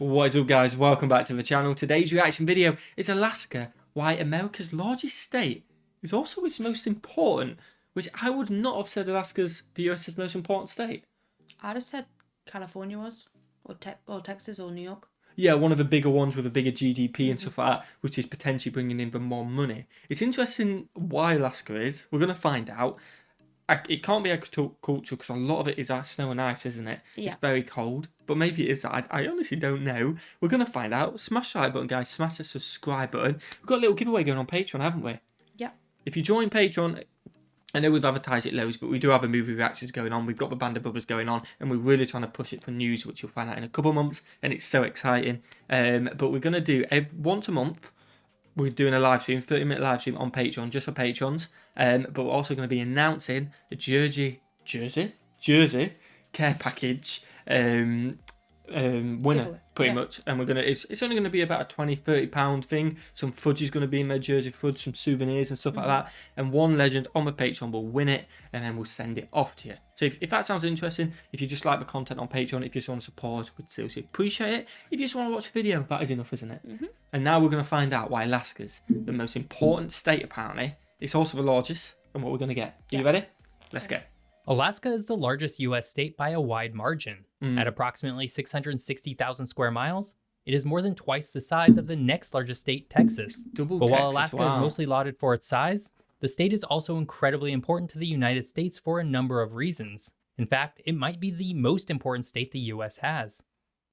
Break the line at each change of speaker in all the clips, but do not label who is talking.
What is up, guys? Welcome back to the channel. Today's reaction video is Alaska, why America's largest state is also its most important, which I would not have said Alaska's the US's most important state.
I'd have said California was, or Texas, or New York.
Yeah, one of the bigger ones with a bigger GDP and stuff like that, which is potentially bringing in the more money. It's interesting why Alaska is. We're going to find out. It can't be agriculture because a lot of it is snow and ice, isn't it?
Yeah.
It's very cold, but maybe it is. I honestly don't know. We're going to find out. Smash the like button, guys. Smash the subscribe button. We've got a little giveaway going on Patreon, haven't we?
Yeah.
If you join Patreon, I know we've advertised it loads, but we do have a movie reactions going on. We've got the Band of Brothers going on, and we're really trying to push it for news, which you'll find out in a couple of months, and it's so exciting. But we're going to do once a month. We're doing a live stream, 30-minute live stream on Patreon, just for patrons. But we're also going to be announcing a Jersey care package winner, pretty much. And we're gonna, it's only going to be about a £20-30 thing. Some fudge is going to be in there, Jersey fudge, some souvenirs and stuff like that. And one legend on the Patreon will win it, and then we'll send it off to you. So if that sounds interesting, if you just like the content on Patreon, if you just want to support, we'd seriously appreciate it. If you just want to watch a video, that is enough, isn't it? And now we're going to find out why Alaska's the most important state, apparently. It's also the largest, and what we're going to get. Are you ready? Let's go.
Alaska is the largest U.S. state by a wide margin. At approximately 660,000 square miles, it is more than twice the size of the next largest state, Texas. While Alaska is mostly lauded for its size, the state is also incredibly important to the United States for a number of reasons. In fact, it might be the most important state the U.S. has.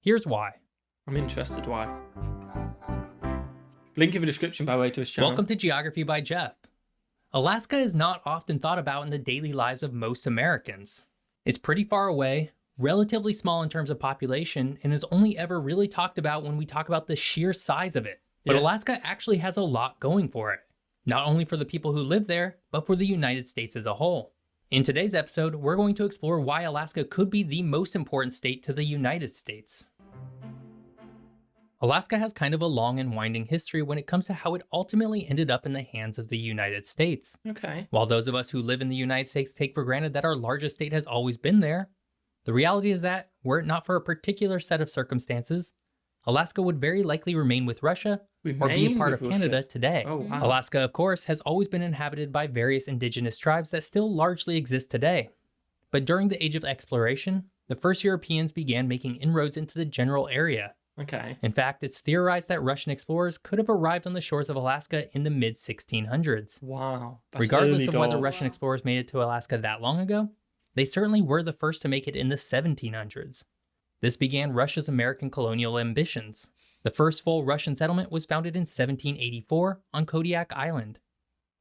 Here's why.
I'm interested why. Link in the description, by the way, to his channel.
Welcome to Geography by Jeff. Alaska is not often thought about in the daily lives of most Americans. It's pretty far away, relatively small in terms of population, and is only ever really talked about when we talk about the sheer size of it. But Alaska actually has a lot going for it. Not only for the people who live there, but for the United States as a whole. In today's episode, we're going to explore why Alaska could be the most important state to the United States. Alaska has kind of a long and winding history when it comes to how it ultimately ended up in the hands of the United States.
Okay.
While those of us who live in the United States take for granted that our largest state has always been there, the reality is that, were it not for a particular set of circumstances, Alaska would very likely remain with Russia or be a part of Canada today.
Oh, wow.
Alaska, of course, has always been inhabited by various indigenous tribes that still largely exist today. But during the Age of Exploration, the first Europeans began making inroads into the general area.
Okay.
In fact, it's theorized that Russian explorers could have arrived on the shores of Alaska in the mid-1600s.
Wow.
Regardless of whether Russian explorers made it to Alaska that long ago, they certainly were the first to make it in the 1700s. This began Russia's American colonial ambitions. The first full Russian settlement was founded in 1784 on Kodiak Island.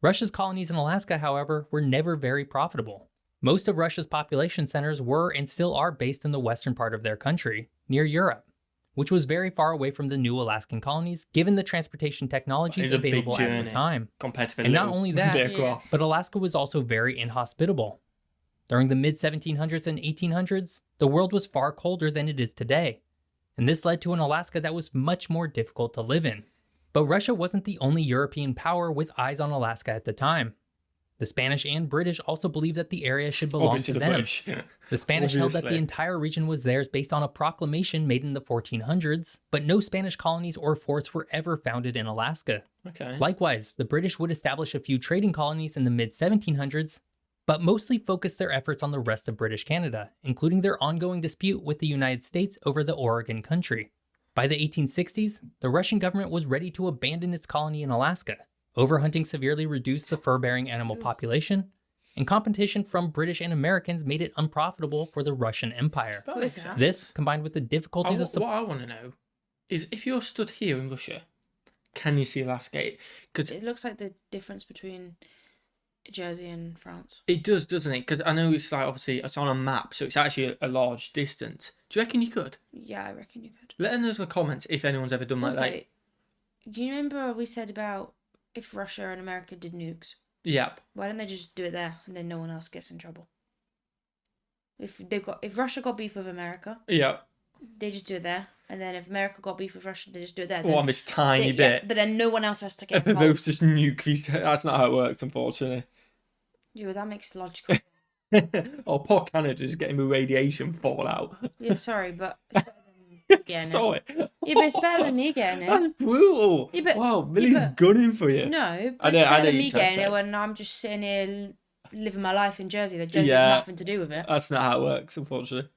Russia's colonies in Alaska, however, were never very profitable. Most of Russia's population centers were and still are based in the western part of their country, near Europe, which was very far away from the new Alaskan colonies, given the transportation technologies available at the time.
Compared to the
and not only that,
but
Alaska was also very inhospitable. During the mid-1700s and 1800s, the world was far colder than it is today, and this led to an Alaska that was much more difficult to live in. But Russia wasn't the only European power with eyes on Alaska at the time. The Spanish and British also believed that the area should belong to them. The Spanish held that the entire region was theirs based on a proclamation made in the 1400s, but no Spanish colonies or forts were ever founded in Alaska.
Okay.
Likewise, the British would establish a few trading colonies in the mid-1700s, but mostly focused their efforts on the rest of British Canada, including their ongoing dispute with the United States over the Oregon Country. By the 1860s, the Russian government was ready to abandon its colony in Alaska. Overhunting severely reduced the fur-bearing animal population, and competition from British and Americans made it unprofitable for the Russian Empire. This, combined with the difficulties of...
What I want to know is, if you're stood here in Russia, can you see Alaska? Because
it looks like the difference between Jersey and France.
It does, doesn't it? Because I know it's like, obviously, it's on a map, so it's actually a large distance. Do you reckon you could?
Yeah, I reckon you could.
Let us know in the comments if anyone's ever done that.
Do you remember we said about if Russia and America did nukes?
Yep.
Why don't they just do it there and then no one else gets in trouble? If Russia got beef with America,
yep,
they just do it there. And then if America got beef with Russia, they just do it there.
Oh, on this tiny bit.
Yeah, but then no one else has to get
involved. They're both just nuke these. That's not how it worked, unfortunately.
Yeah, that makes logical
Oh, poor Canada's getting the radiation fallout.
Yeah, sorry, but getting
Saw
it.
it.
Yeah, but it's better than me getting
That's
it.
brutal.
Yeah, but-
wow, Millie's
but-
gunning for you.
No,
I
but
know-
it's
I
better
know
than
you
me
tried to
getting
say.
it when I'm just sitting here living my life in Jersey. That Jersey
Yeah.
has nothing to do with it.
That's not how it works, unfortunately.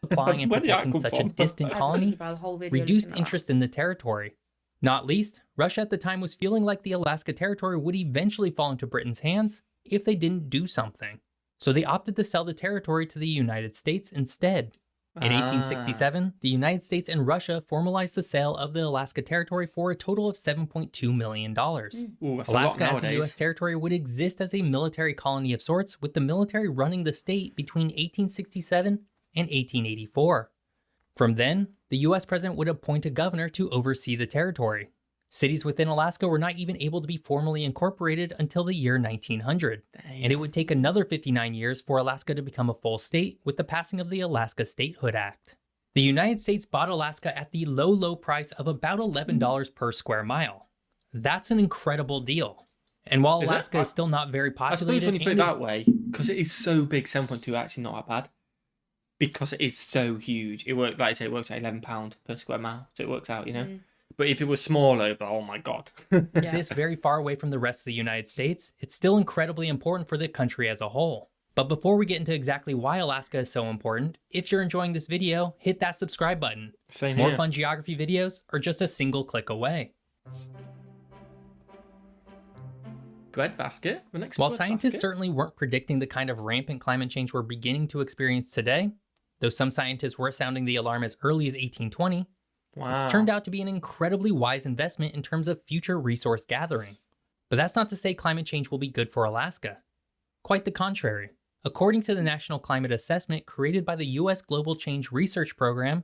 Supplying and
Where did that
protecting
come
such a
from?
distant
I
colony
think about the whole video
reduced
looking at
interest in the territory. Not least, Russia at the time was feeling like the Alaska Territory would eventually fall into Britain's hands if they didn't do something. So they opted to sell the territory to the United States instead. In 1867, the United States and Russia formalized the sale of the Alaska Territory for a total of $7.2 million.
Ooh, that's a lot
Alaska as a
nowadays.
U.S. territory would exist as a military colony of sorts, with the military running the state between 1867 and 1884. From then, the U.S. president would appoint a governor to oversee the territory. Cities within Alaska were not even able to be formally incorporated until the year 1900, and it would take another 59 years for Alaska to become a full state with the passing of the Alaska Statehood Act. The United States bought Alaska at the low price of about $11 per square mile. That's an incredible deal. And while
Is it?
Alaska is still not very
I suppose
populated,
when you put it
and
that way, because it is so big, 7.2 actually not that bad. Because it is so huge. It works, like I say, it works at £11 per square mile. So it works out, you know. But if it was smaller, but oh my god.
exists very far away from the rest of the United States, it's still incredibly important for the country as a whole. But before we get into exactly why Alaska is so important, if you're enjoying this video, hit that subscribe button.
Same
More
here.
fun geography videos are just a single click away.
Breadbasket. The next
While
breadbasket.
scientists certainly weren't predicting the kind of rampant climate change we're beginning to experience today, though some scientists were sounding the alarm as early as 1820,
Wow.
it's turned out to be an incredibly wise investment in terms of future resource gathering. But that's not to say climate change will be good for Alaska. Quite the contrary. According to the National Climate Assessment created by the US Global Change Research Program,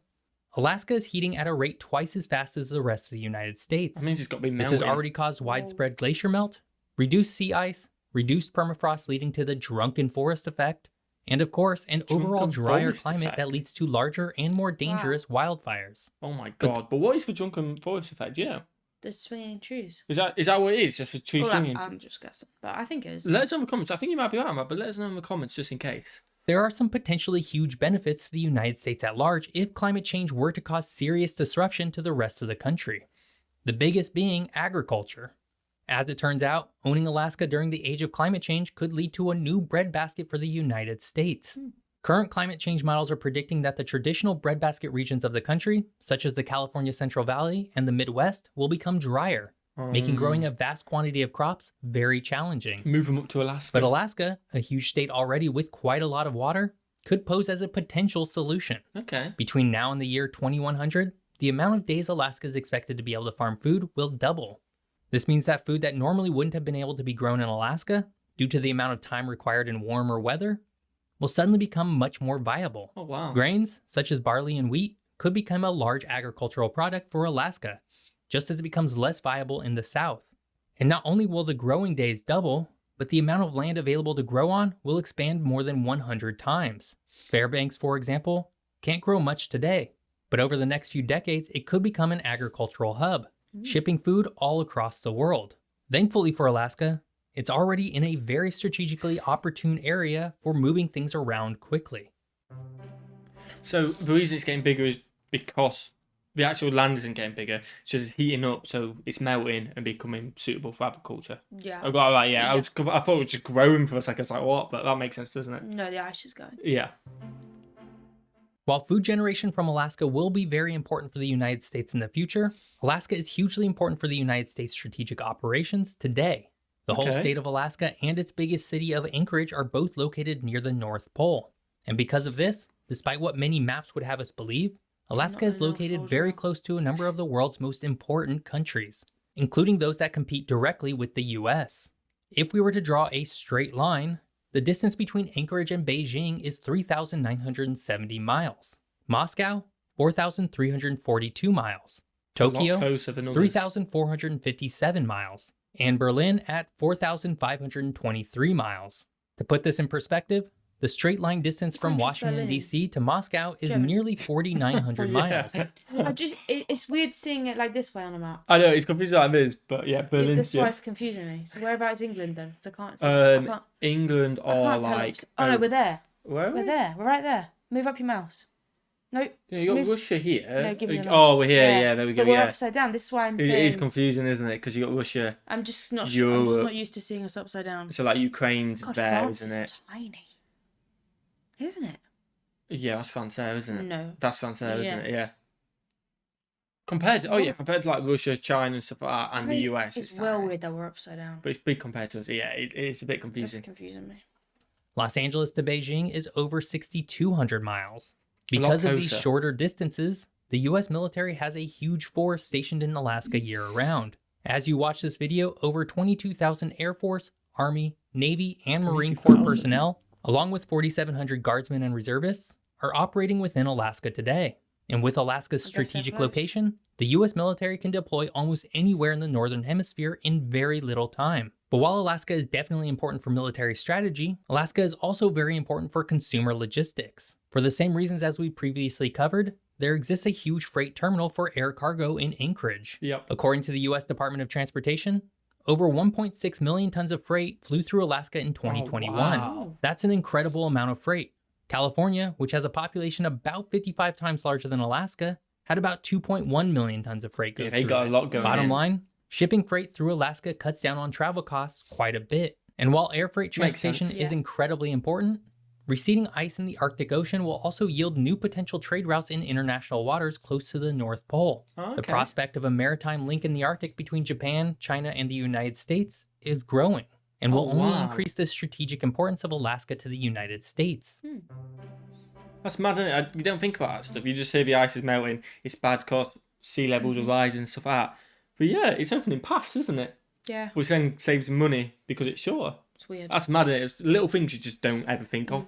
Alaska is heating at a rate twice as fast as the rest of the United States.
That means it's got to be
This
melting.
has already caused widespread glacier melt, reduced sea ice, reduced permafrost leading to the drunken forest effect, and of course, an overall
Drunken
drier
forest
climate
effect?
that leads to larger and more dangerous wildfires.
Oh my god. But what is the drunken forest effect? Do you know?
The swinging trees.
Is that what it is? Just a tree
Well,
swinging?
I'm just guessing, but I think it is.
Let us know in the comments. I think you might be right, Matt, but let us know in the comments just in case.
There are some potentially huge benefits to the United States at large if climate change were to cause serious disruption to the rest of the country. The biggest being agriculture. As it turns out, owning Alaska during the age of climate change could lead to a new breadbasket for the United States. Current climate change models are predicting that the traditional breadbasket regions of the country, such as the California Central Valley and the Midwest, will become drier, making growing a vast quantity of crops very challenging.
Move them up to Alaska.
But Alaska, a huge state already with quite a lot of water, could pose as a potential solution.
Okay.
Between now and the year 2100, the amount of days Alaska is expected to be able to farm food will double. This means that food that normally wouldn't have been able to be grown in Alaska, due to the amount of time required in warmer weather, will suddenly become much more viable.
Oh wow.
Grains, such as barley and wheat, could become a large agricultural product for Alaska, just as it becomes less viable in the south. And not only will the growing days double, but the amount of land available to grow on will expand more than 100 times. Fairbanks, for example, can't grow much today, but over the next few decades, it could become an agricultural hub, shipping food all across the world. Thankfully for Alaska, it's already in a very strategically opportune area for moving things around quickly.
So the reason it's getting bigger is because the actual land isn't getting bigger. It's just heating up, so it's melting and becoming suitable for agriculture.
Yeah.
I got it right, yeah. I thought it was just growing for a second. I was like, what? But that makes sense, doesn't it?
No, the ice is going.
Yeah.
While food generation from Alaska will be very important for the United States in the future, Alaska is hugely important for the United States' strategic operations today. The whole
Okay.
state of Alaska and its biggest city of Anchorage are both located near the North Pole. And because of this, despite what many maps would have us believe, Alaska
Not
is
the North
located
Pole,
very
sure.
close to a number of the world's most important countries, including those that compete directly with the US. If we were to draw a straight line, the distance between Anchorage and Beijing is 3,970 miles. Moscow, 4,342 miles.
A lot
Tokyo,
closer than others.
3,457 miles. And Berlin at 4,523 miles. To put this in perspective, the straight line distance from
Country's
Washington,
Berlin.
D.C. to Moscow is
Germany.
nearly 4,900 miles.
It's weird seeing it like this way on a map.
I know, it's confusing like this, but yeah, Berlin.
That's why it's confusing me. So whereabouts England then? 'Cause I can't see.
England
I
are
can't tell.
like.
Oh no, we're there.
Where are
We're
we?
there. We're right there. Move up your mouse. Nope.
Yeah, you got
Move-
Russia here.
No, give me a
Oh,
mouse.
we're here. Yeah, there we go.
But we're
Yeah,
upside down. This is why I'm
it
saying.
is confusing, isn't it? Because you got Russia.
I'm just not. I'm
Europe.
just not used to seeing us upside down.
So like Ukraine's
God,
there,
France
isn't
is
it?
tiny, isn't it?
Yeah, that's France there, isn't it?
No.
That's France there,
Yeah.
isn't it? Yeah. Compared to, compared to like Russia, China, and stuff like that, and the US,
It's well
tiny.
weird that we're upside down.
But it's big compared to us. Yeah, it's a bit
That's
confusing.
confusing me.
Los Angeles to Beijing is over 6,200 miles.
A lot
Because of these
closer.
shorter distances, the US military has a huge force stationed in Alaska year-round. As you watch this video, over 22,000 Air Force, Army, Navy, and Marine Corps
22,000.
personnel, along with 4,700 guardsmen and reservists, are operating within Alaska today. And with Alaska's
I guess they're
strategic
close.
location, the US military can deploy almost anywhere in the Northern Hemisphere in very little time. But while Alaska is definitely important for military strategy, Alaska is also very important for consumer logistics. For the same reasons as we previously covered, there exists a huge freight terminal for air cargo in Anchorage.
Yep.
According to the US Department of Transportation, over 1.6 million tons of freight flew through Alaska in 2021.
wow.
That's an incredible amount of freight. California, which has a population about 55 times larger than Alaska, had about 2.1 million tons of freight go
Yeah,
through
they got
it.
a lot going
Bottom
in.
line, shipping freight through Alaska cuts down on travel costs quite a bit. And while air freight
Makes
transportation
sense.
is
Yeah.
incredibly important, receding ice in the Arctic Ocean will also yield new potential trade routes in international waters close to the North Pole.
Oh,
The
okay.
prospect of a maritime link in the Arctic between Japan, China, and the United States is growing and will
Oh,
only
wow.
increase the strategic importance of Alaska to the United States.
That's mad, isn't it? You don't think about that stuff. You just hear the ice is melting. It's bad because sea levels are rising and stuff like that. But yeah, it's opening paths, isn't it?
Yeah,
Which then saves money because it's shorter.
it's weird.
That's mad, isn't it? It's little things you just don't ever think of.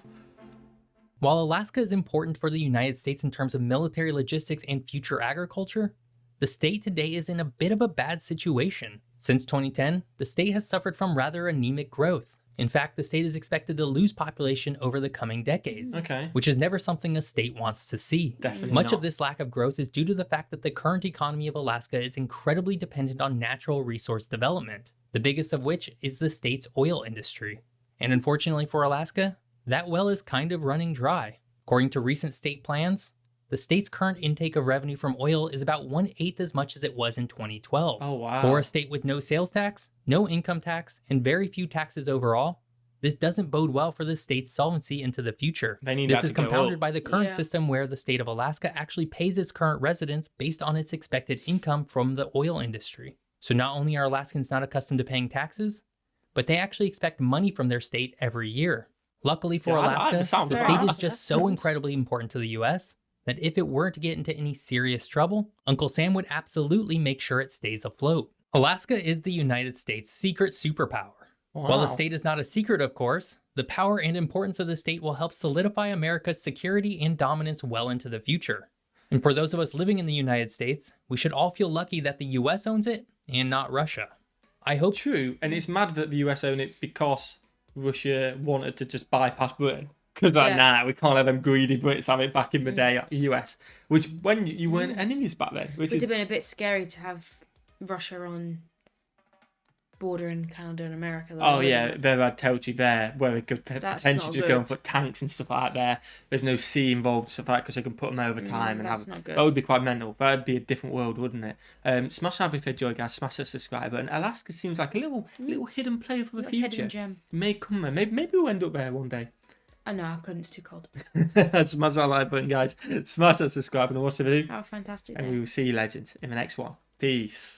While Alaska is important for the United States in terms of military logistics and future agriculture, the state today is in a bit of a bad situation. Since 2010, the state has suffered from rather anemic growth. In fact, the state is expected to lose population over the coming decades,
Okay.
which is never something a state wants to see.
Definitely
Much
not.
of this lack of growth is due to the fact that the current economy of Alaska is incredibly dependent on natural resource development, the biggest of which is the state's oil industry. And unfortunately for Alaska, that well is kind of running dry. According to recent state plans, the state's current intake of revenue from oil is about 1/8 as much as it was in 2012.
Oh, wow.
For a state with no sales tax, no income tax, and very few taxes overall, this doesn't bode well for the state's solvency into the future.
They need
This
that
is
to go
compounded
up.
by the current
Yeah.
system where the state of Alaska actually pays its current residents based on its expected income from the oil industry. So not only are Alaskans not accustomed to paying taxes, but they actually expect money from their state every year. Luckily for
Yeah, I like the
Alaska,
sound
the
of
state
that.
is just so incredibly important to the US that if it were to get into any serious trouble, Uncle Sam would absolutely make sure it stays afloat. Alaska is the United States' secret superpower. While the
Wow.
state is not a secret, of course, the power and importance of the state will help solidify America's security and dominance well into the future. And for those of us living in the United States, we should all feel lucky that the US owns it and not Russia. I hope
True, and it's mad that the US own it because Russia wanted to just bypass Britain. Because like,
Yeah.
nah, we can't have them greedy Brits have it back in the day, like the US. Which, when you weren't enemies back then. Which
It would
is,
have been a bit scary to have Russia on border in Canada and America. Though,
oh
wouldn't
yeah,
it?
they had territory there where they could
That's
potentially
not
just go and
good.
put tanks and stuff like that there. There's no sea involved and stuff like that because they can put them over time and
that's
have.
not good.
That would be quite mental. That would be a different world, wouldn't it? Smash that if you enjoy, guys. Smash that subscribe button. Alaska seems like a little hidden player for the
Little hidden
future.
gem.
May come there. Maybe we'll end up there one day.
Oh no, I couldn't. It's too cold.
Smash that like button, guys. Smash that subscribe and watch the video.
Have a fantastic
And
day.
we will see you, legends, in the next one. Peace.